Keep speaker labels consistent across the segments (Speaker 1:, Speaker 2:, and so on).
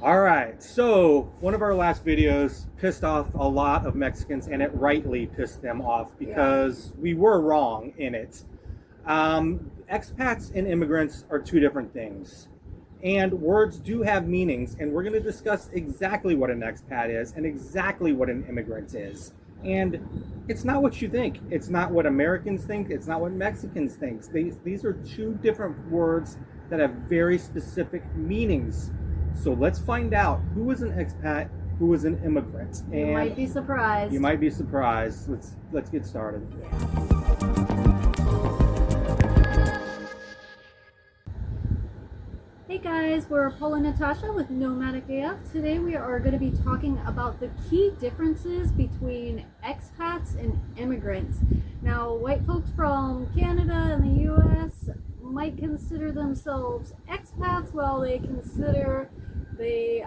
Speaker 1: All right, so one of our last videos pissed off a lot of Mexicans, and it rightly pissed them off because we were wrong in it. Expats and immigrants are two different things, and words do have meanings, and we're going to discuss exactly what an expat is and exactly what an immigrant is. And it's not what you think. It's not what Americans think. It's not what Mexicans think. These are two different words that have very specific meanings. So let's find out who is an expat, who is an immigrant.
Speaker 2: You might be surprised.
Speaker 1: You might be surprised. Let's get started.
Speaker 2: Hey guys, we're Paul and Natasha with Nomadic-AF. Today we are going to be talking about the key differences between expats and immigrants. Now, white folks from Canada and the US might consider themselves expats while they consider the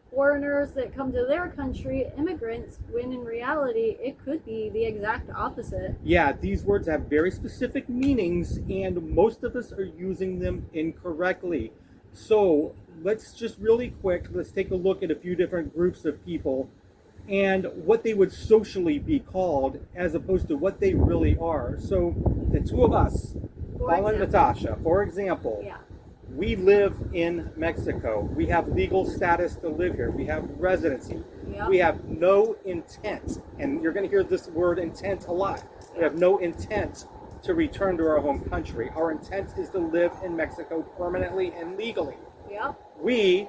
Speaker 2: foreigners that come to their country immigrants, when in reality it could be the exact opposite.
Speaker 1: Yeah, these words have very specific meanings and most of us are using them incorrectly. So let's just really quick, let's take a look at a few different groups of people and what they would socially be called as opposed to what they really are. So the two of us, Paul and Natasha, for example, we live in Mexico. We have legal status to live here. We have residency. We have no intent, and you're going to hear this word intent a lot. We have no intent to return to our home country. Our intent is to live in Mexico permanently and legally. We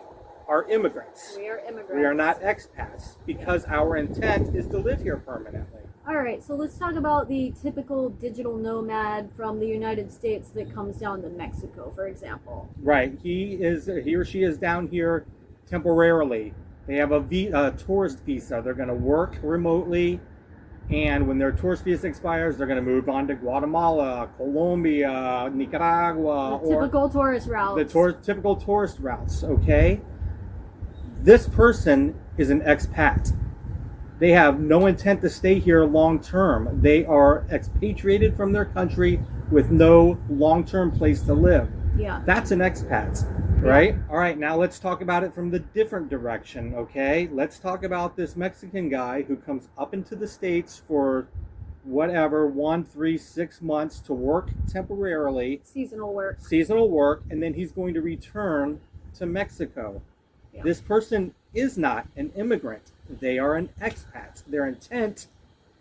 Speaker 1: are immigrants.
Speaker 2: We are immigrants.
Speaker 1: We are not expats because our intent is to live here permanently.
Speaker 2: All right, so let's talk about the typical digital nomad from the United States that comes down to Mexico, for example.
Speaker 1: Right, he or she is down here temporarily. They have a tourist visa. They're going to work remotely, and when their tourist visa expires, they're going to move on to Guatemala, Colombia, Nicaragua,
Speaker 2: The typical tourist routes.
Speaker 1: The typical tourist routes. Okay, this person is an expat. They have no intent to stay here long term. They are expatriated from their country with no long-term place to live. That's an expat, right? All right, now let's talk about it from the different direction, okay? Let's talk about this Mexican guy who comes up into the States for whatever, 1, 3, 6 months to work temporarily.
Speaker 2: Seasonal
Speaker 1: work, and then he's going to return to Mexico. This person is not an immigrant. They are an expat. Their intent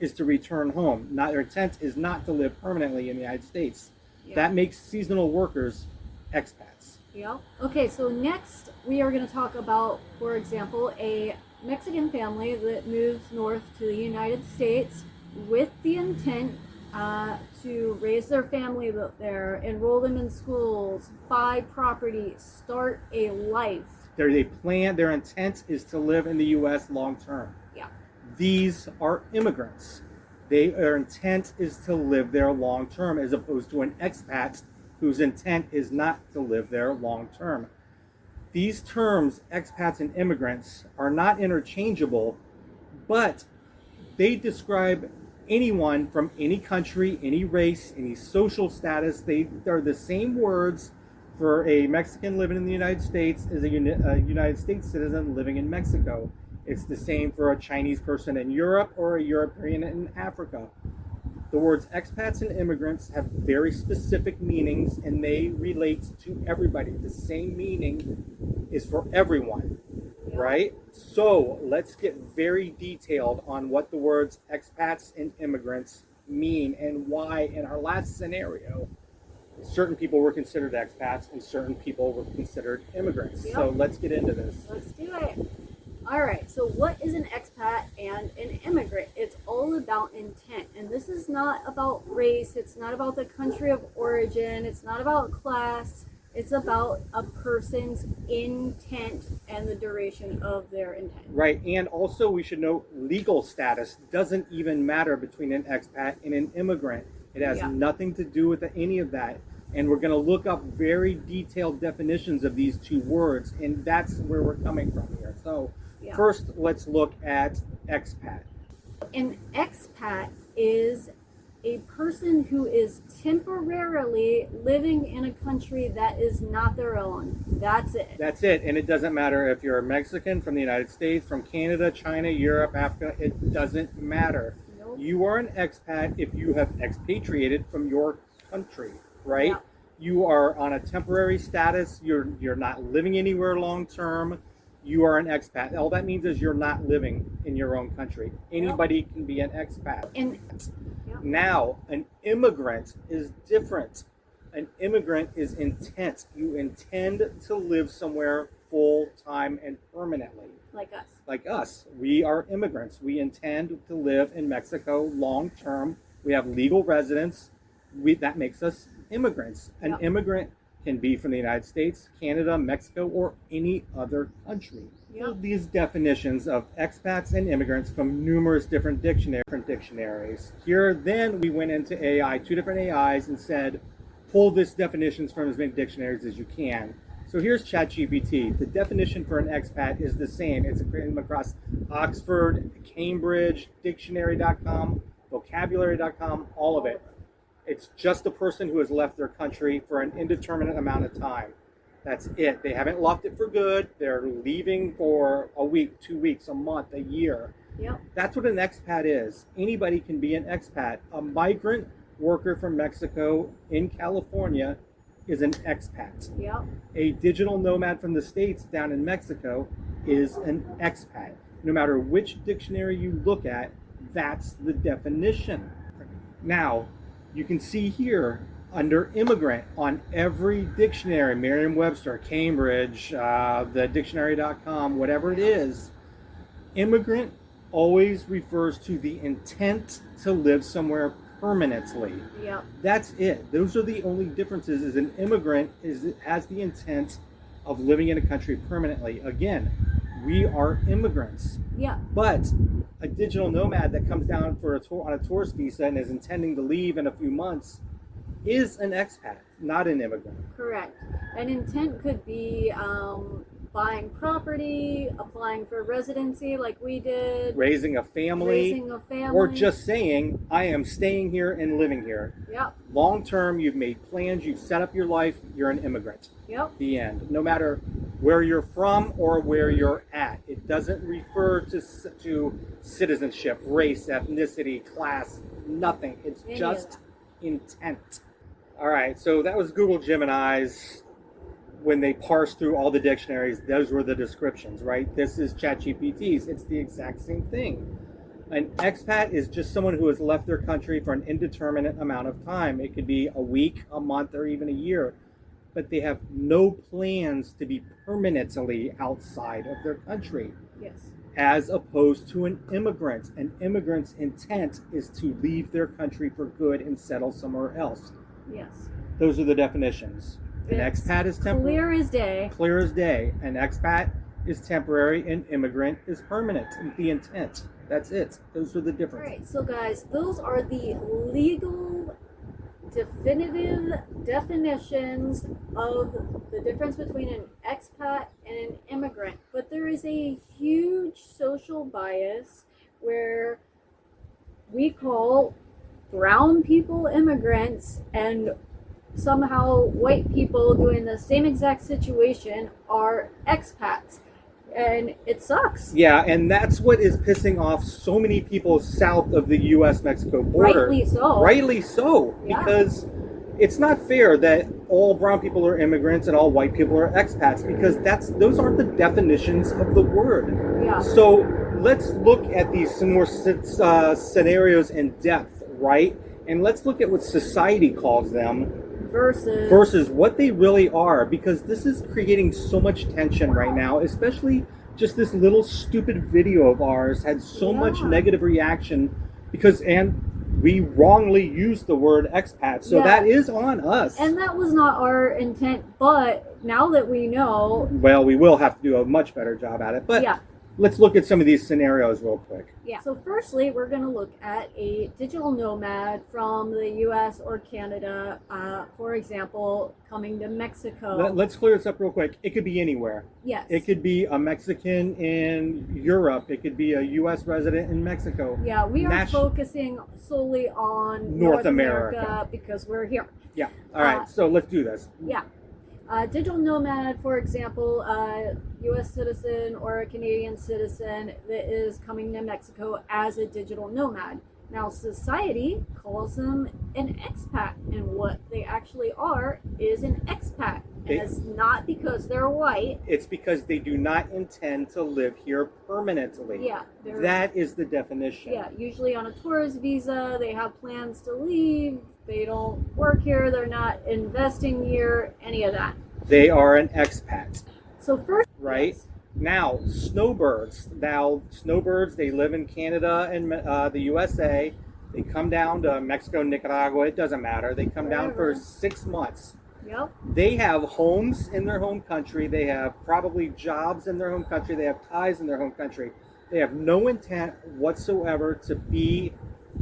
Speaker 1: is to return home. Their intent is not to live permanently in the United States. That makes seasonal workers expats.
Speaker 2: Okay, so next we are going to talk about, for example, a Mexican family that moves north to the United States with the intent to raise their family there, enroll them in schools, buy property, start a life.
Speaker 1: Their intent is to live in the U.S. long term. These are immigrants. Their intent is to live there long term, as opposed to an expat whose intent is not to live there long term. These terms, expats and immigrants, are not interchangeable, but they describe anyone from any country, any race, any social status. They're the same words for a Mexican living in the United States as a United States citizen living in Mexico. It's the same for a Chinese person in Europe or a European in Africa. The words expats and immigrants have very specific meanings, and they relate to everybody. The same meaning is for everyone, right? So let's get very detailed on what the words expats and immigrants mean and why in our last scenario certain people were considered expats and certain people were considered immigrants. So let's get into this.
Speaker 2: Let's do it. All right, so what is an expat and an immigrant? It's all about intent, and this is not about race. It's not about the country of origin. It's not about class. It's about a person's intent and the duration of their intent.
Speaker 1: Right, and also we should note legal status doesn't even matter between an expat and an immigrant. It has nothing to do with any of that. And we're going to look up very detailed definitions of these two words, and that's where we're coming from here. So first, let's look at expat.
Speaker 2: An expat is a person who is temporarily living in a country that is not their own. That's it.
Speaker 1: That's it. And it doesn't matter if you're a Mexican from the United States, from Canada, China, Europe, Africa. It doesn't matter.
Speaker 2: Nope.
Speaker 1: You are an expat if you have expatriated from your country, right?
Speaker 2: Yeah.
Speaker 1: You are on a temporary status. You're not living anywhere long term. You are an expat. All that means is you're not living in your own country. Anybody can be an expat.
Speaker 2: And
Speaker 1: Now, an immigrant is different. An immigrant is intent. You intend to live somewhere full time and permanently.
Speaker 2: like us.
Speaker 1: Like us, we are immigrants. We intend to live in Mexico long term. We have legal residence. That makes us immigrants. An immigrant can be from the United States, Canada, Mexico, or any other country. These definitions of expats and immigrants from numerous different dictionaries. Here, then we went into AI, 2 different AIs, and said, pull this definitions from as many dictionaries as you can. So here's ChatGPT. The definition for an expat is the same. It's written across Oxford, Cambridge, Dictionary.com, Vocabulary.com, all of it. It's just a person who has left their country for an indeterminate amount of time. That's it. They haven't left it for good. They're leaving for a week, 2 weeks, a month, a year. That's what an expat is. Anybody can be an expat. A migrant worker from Mexico in California is an expat. A digital nomad from the States down in Mexico is an expat. No matter which dictionary you look at, that's the definition. Now, you can see here under immigrant on every dictionary, Merriam-Webster, Cambridge, the dictionary.com, whatever it is, immigrant always refers to the intent to live somewhere permanently. That's it. Those are the only differences. Is an immigrant has the intent of living in a country permanently. Again, we are immigrants. But a digital nomad that comes down for a tour on a tourist visa and is intending to leave in a few months is an expat, not an immigrant.
Speaker 2: Correct. An intent could be buying property, applying for residency like we did,
Speaker 1: raising a family, or just saying, I am staying here and living here. Long term, you've made plans, you've set up your life, you're an immigrant. The end. No matter where you're from or where you're at. It doesn't refer to citizenship, race, ethnicity, class, nothing. It's just intent. All right, so that was Google Gemini's. When they parse through all the dictionaries, those were the descriptions, right? This is ChatGPT's. It's the exact same thing. An expat is just someone who has left their country for an indeterminate amount of time. It could be a week, a month, or even a year. But they have no plans to be permanently outside of their country. As opposed to an immigrant. An immigrant's intent is to leave their country for good and settle somewhere else. Those are the definitions. An expat is temporary.
Speaker 2: Clear as day.
Speaker 1: Clear as day. An expat is temporary. An immigrant is permanent. The intent. That's it. Those are the differences.
Speaker 2: All right, so guys, those are the legal definitive definitions of the difference between an expat and an immigrant. But there is a huge social bias where we call brown people immigrants, and somehow white people doing the same exact situation are expats. And it sucks.
Speaker 1: Yeah, and that's what is pissing off so many people south of the U.S.-Mexico border.
Speaker 2: Rightly so.
Speaker 1: Rightly so, because it's not fair that all brown people are immigrants and all white people are expats, because those aren't the definitions of the word. So let's look at these some more scenarios in depth, right? And let's look at what society calls them versus what they really are, because this is creating so much tension right now, especially just this little stupid video of ours had so much negative reaction and we wrongly used the word expat, so that is on us.
Speaker 2: And that was not our intent, but now that we know,
Speaker 1: well, we will have to do a much better job at it. But let's look at some of these scenarios real quick.
Speaker 2: Yeah. So firstly, we're going to look at a digital nomad from the U.S. or Canada, for example, coming to Mexico.
Speaker 1: Let's clear this up real quick. It could be anywhere.
Speaker 2: Yes.
Speaker 1: It could be a Mexican in Europe. It could be a U.S. resident in Mexico.
Speaker 2: Yeah, we are focusing solely on North America because we're here.
Speaker 1: Yeah. All right. So let's do this.
Speaker 2: Yeah. Digital nomad, for example, a U.S. citizen or a Canadian citizen that is coming to Mexico as a digital nomad. Now, society calls them an expat, and what they actually are is an expat. And it's not because they're white.
Speaker 1: It's because they do not intend to live here permanently.
Speaker 2: Yeah.
Speaker 1: That is the definition.
Speaker 2: Yeah, usually on a tourist visa, they have plans to leave. They don't work here. They're not investing here, any of that.
Speaker 1: They are an expat.
Speaker 2: So first,
Speaker 1: right?
Speaker 2: Yes.
Speaker 1: Now, snowbirds. They live in Canada and the USA. They come down to Mexico, Nicaragua. It doesn't matter. They come down for 6 months.
Speaker 2: Yep.
Speaker 1: They have homes in their home country. They have probably jobs in their home country. They have ties in their home country. They have no intent whatsoever to be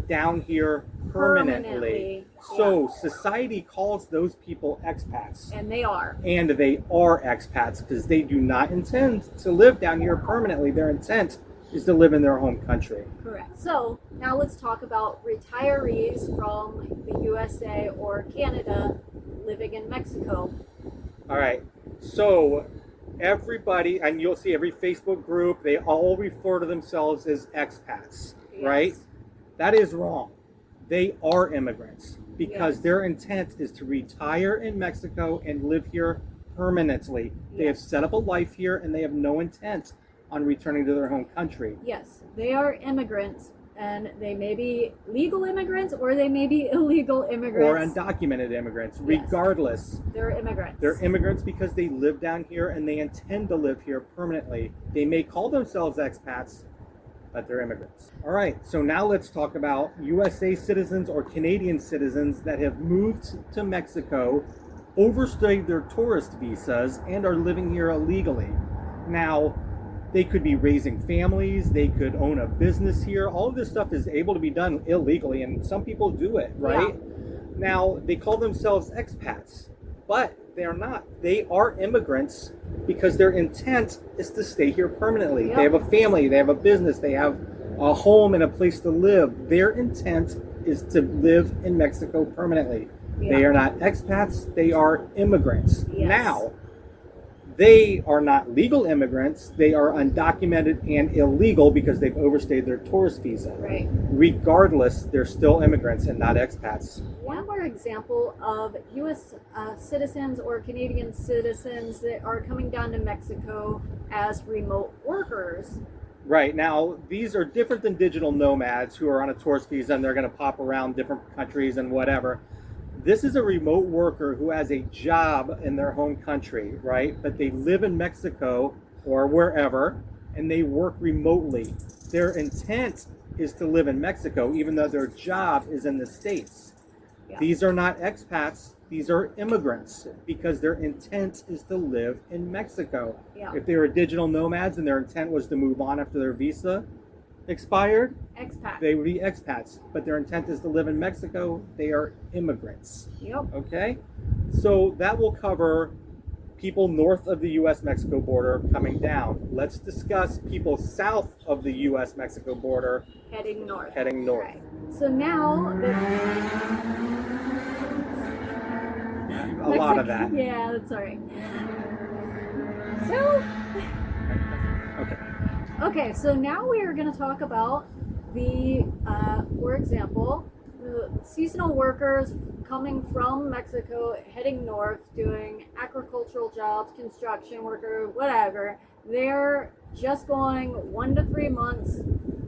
Speaker 1: down here permanently. So society calls those people expats.
Speaker 2: And they are.
Speaker 1: And they are expats because they do not intend to live down here permanently. Their intent is to live in their home country.
Speaker 2: Correct. So now let's talk about retirees from the USA or Canada living in Mexico.
Speaker 1: All right. So everybody, and you'll see every Facebook group, they all refer to themselves as expats, right? That is wrong. They are immigrants because their intent is to retire in Mexico and live here permanently. They have set up a life here and they have no intent on returning to their home country.
Speaker 2: Yes, they are immigrants, and they may be legal immigrants or they may be illegal immigrants.
Speaker 1: Or undocumented immigrants. Regardless,
Speaker 2: they're immigrants.
Speaker 1: They're immigrants because they live down here and they intend to live here permanently. They may call themselves expats, but they're immigrants. All right, so now let's talk about USA citizens or Canadian citizens that have moved to Mexico, overstayed their tourist visas, and are living here illegally. Now, they could be raising families, they could own a business here. All of this stuff is able to be done illegally, and some people do it, right? Yeah. Now, they call themselves expats, but they're not. They are immigrants because their intent is to stay here permanently. Yep. They have a family, they have a business, they have a home and a place to live. Their intent is to live in Mexico permanently. Yep. They are not expats, they are immigrants. Yes. Now, they are not legal immigrants. They are undocumented and illegal because they've overstayed their tourist visa.
Speaker 2: Right.
Speaker 1: Regardless, they're still immigrants and not expats.
Speaker 2: One more example of U.S. Citizens or Canadian citizens that are coming down to Mexico as remote workers.
Speaker 1: Right. Now, these are different than digital nomads who are on a tourist visa and they're going to pop around different countries and whatever. This is a remote worker who has a job in their home country, right? But they live in Mexico or wherever, and they work remotely. Their intent is to live in Mexico, even though their job is in the States. Yeah. These are not expats. These are immigrants because their intent is to live in Mexico. Yeah. If they were digital nomads and their intent was to move on after their visa expired, they would be expats, but their intent is to live in Mexico. They are immigrants.
Speaker 2: Yep.
Speaker 1: Okay, so that will cover people north of the U.S.-Mexico border coming down. Let's discuss people south of the U.S.-Mexico border
Speaker 2: heading north.
Speaker 1: Right.
Speaker 2: So now
Speaker 1: a lot of that.
Speaker 2: Yeah, that's all right. So Okay, so now we are going to talk about the, for example, the seasonal workers coming from Mexico, heading north, doing agricultural jobs, construction worker, whatever. They're just going 1 to 3 months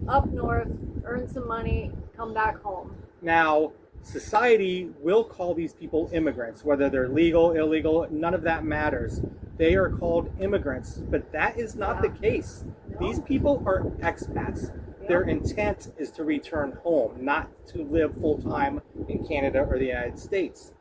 Speaker 2: up north, earn some money, come back home.
Speaker 1: Now, society will call these people immigrants, whether they're legal, illegal, none of that matters. They are called immigrants, but that is not the case. These people are expats. Their intent is to return home, not to live full-time in Canada or the United States.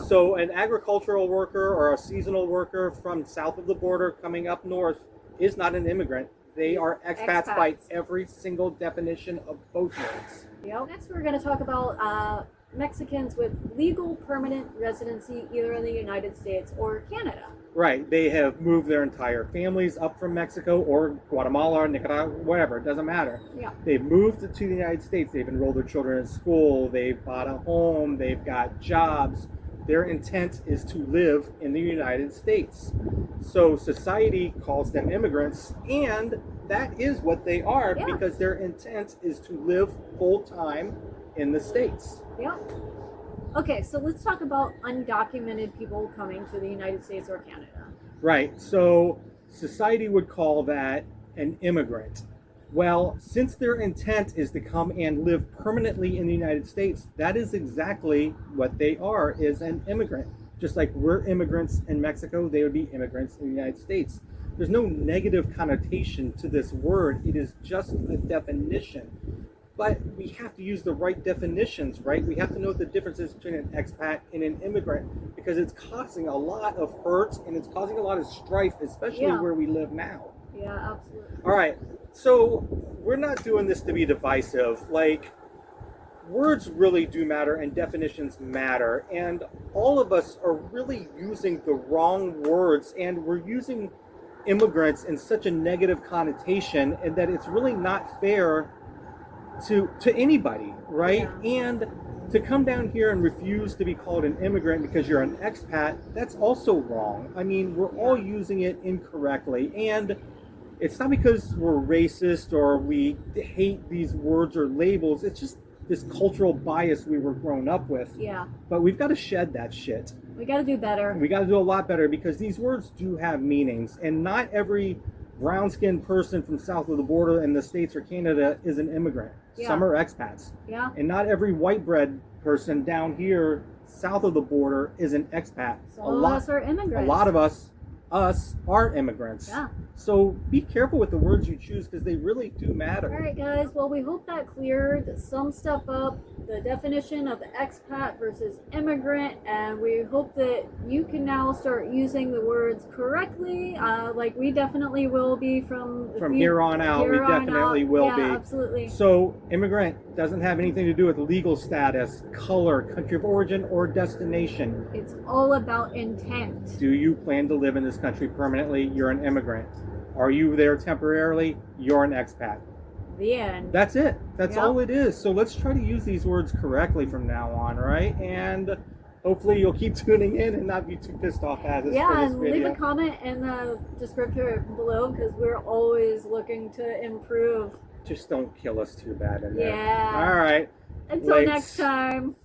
Speaker 1: So an agricultural worker or a seasonal worker from south of the border coming up north is not an immigrant. They are expats by
Speaker 2: Expats.
Speaker 1: every single definition of both words.
Speaker 2: Yep. Next, we're going to talk about Mexicans with legal permanent residency either in the United States or Canada.
Speaker 1: Right. They have moved their entire families up from Mexico or Guatemala or Nicaragua, whatever. It doesn't matter.
Speaker 2: Yeah.
Speaker 1: They've moved to the United States. They've enrolled their children in school. They've bought a home. They've got jobs. Their intent is to live in the United States. So society calls them immigrants, and that is what they are because their intent is to live full-time in the States.
Speaker 2: Yeah. Okay, so let's talk about undocumented people coming to the United States or Canada.
Speaker 1: Right. So society would call that an immigrant. Well, since their intent is to come and live permanently in the United States, that is exactly what they are, is an immigrant. Just like we're immigrants in Mexico, they would be immigrants in the United States. There's no negative connotation to this word. It is just a definition. But we have to use the right definitions, right? We have to know the differences between an expat and an immigrant because it's causing a lot of hurt and it's causing a lot of strife, especially where we live now.
Speaker 2: Yeah, absolutely.
Speaker 1: All right, so we're not doing this to be divisive. Like, words really do matter and definitions matter. And all of us are really using the wrong words and we're using immigrants in such a negative connotation and that it's really not fair to anybody, right? And to come down here and refuse to be called an immigrant because you're an expat, that's also wrong. I mean, we're all using it incorrectly. And it's not because we're racist or we hate these words or labels. It's just this cultural bias we were grown up with.
Speaker 2: Yeah.
Speaker 1: But we've got to shed that shit.
Speaker 2: We got to do better.
Speaker 1: We got to do a lot better because these words do have meanings. And not every brown-skinned person from south of the border in the States or Canada is an immigrant.
Speaker 2: Yeah.
Speaker 1: Some are expats.
Speaker 2: Yeah.
Speaker 1: And not every white bread person down here south of the border is an expat.
Speaker 2: Some of us are immigrants.
Speaker 1: A lot of us are immigrants.
Speaker 2: Yeah.
Speaker 1: So be careful with the words you choose because they really do matter.
Speaker 2: All right, guys. Well, we hope that cleared some stuff up, the definition of the expat versus immigrant, and we hope that you can now start using the words correctly, like we definitely will be from
Speaker 1: here on out. We definitely will be.
Speaker 2: Yeah, absolutely.
Speaker 1: So immigrant doesn't have anything to do with legal status, color, country of origin, or destination.
Speaker 2: It's all about intent.
Speaker 1: Do you plan to live in this country permanently? You're an immigrant. Are you there temporarily? You're an expat.
Speaker 2: The end.
Speaker 1: That's it. That's all it is. So let's try to use these words correctly from now on, right? And hopefully you'll keep tuning in and not be too pissed off at us.
Speaker 2: Yeah, and leave a comment in the description below because we're always looking to improve.
Speaker 1: Just don't kill us too bad in there.
Speaker 2: Yeah.
Speaker 1: All right.
Speaker 2: Until next time.